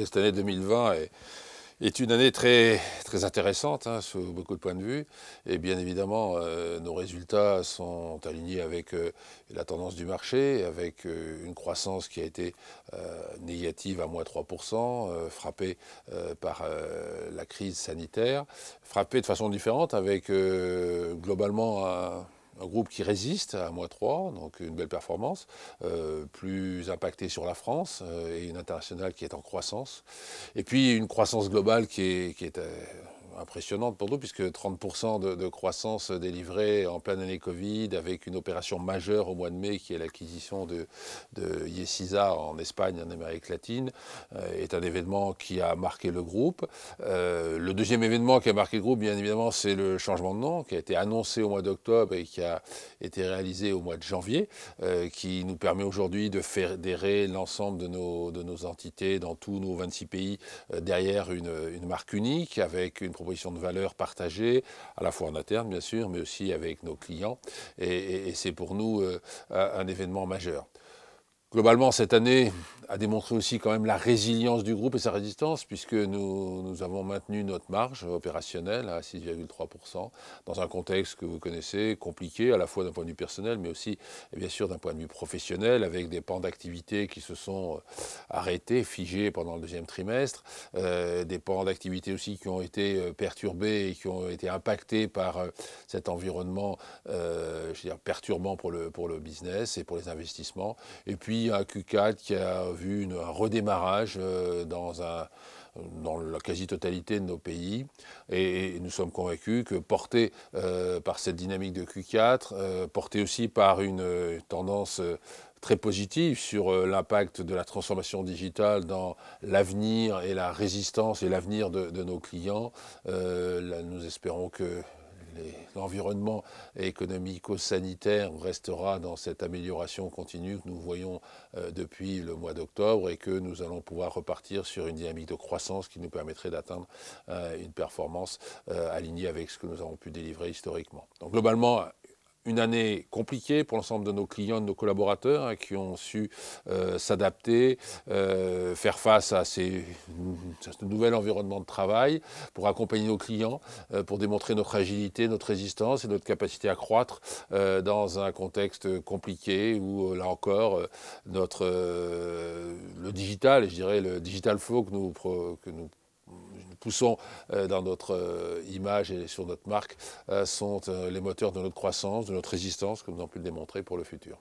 Écoutez, cette année 2020 est une année très, très intéressante sous beaucoup de points de vue. Et bien évidemment, nos résultats sont alignés avec la tendance du marché, avec une croissance qui a été négative à moins 3%, frappée par la crise sanitaire, frappée de façon différente avec globalement un groupe qui résiste à -3, donc une belle performance, plus impacté sur la France et une internationale qui est en croissance. Et puis une croissance globale qui est impressionnante pour nous, puisque 30% de croissance délivrée en pleine année Covid, avec une opération majeure au mois de mai, qui est l'acquisition de Yesisa en Espagne, en Amérique latine, est un événement qui a marqué le groupe. Le deuxième événement qui a marqué le groupe, bien évidemment, c'est le changement de nom, qui a été annoncé au mois d'octobre et qui a été réalisé au mois de janvier, qui nous permet aujourd'hui de fédérer l'ensemble de nos entités dans tous nos 26 pays derrière une marque unique, avec une proposition de valeur partagée, à la fois en interne bien sûr, mais aussi avec nos clients. Et c'est pour nous un événement majeur. Globalement, cette année a démontré aussi quand même la résilience du groupe et sa résistance, puisque nous avons maintenu notre marge opérationnelle à 6,3%, dans un contexte que vous connaissez, compliqué, à la fois d'un point de vue personnel, mais aussi, et bien sûr, d'un point de vue professionnel, avec des pans d'activité qui se sont arrêtés, figés pendant le deuxième trimestre, des pans d'activité aussi qui ont été perturbés et qui ont été impactés par cet environnement, je veux dire, perturbant pour le business et pour les investissements. Et puis, un Q4 qui a vu un redémarrage dans la quasi-totalité de nos pays. Et nous sommes convaincus que porté par cette dynamique de Q4, porté aussi par une tendance très positive sur l'impact de la transformation digitale dans l'avenir et la résistance et l'avenir de nos clients, nous espérons que l'environnement économico-sanitaire restera dans cette amélioration continue que nous voyons depuis le mois d'octobre, et que nous allons pouvoir repartir sur une dynamique de croissance qui nous permettrait d'atteindre une performance alignée avec ce que nous avons pu délivrer historiquement. Donc globalement, une année compliquée pour l'ensemble de nos clients et de nos collaborateurs qui ont su s'adapter, faire face à ce nouvel environnement de travail, pour accompagner nos clients, pour démontrer notre agilité, notre résistance et notre capacité à croître dans un contexte compliqué où, là encore, le digital, et je dirais le digital flow que nous poussons dans notre image et sur notre marque, sont les moteurs de notre croissance, de notre résistance, comme nous avons pu le démontrer pour le futur.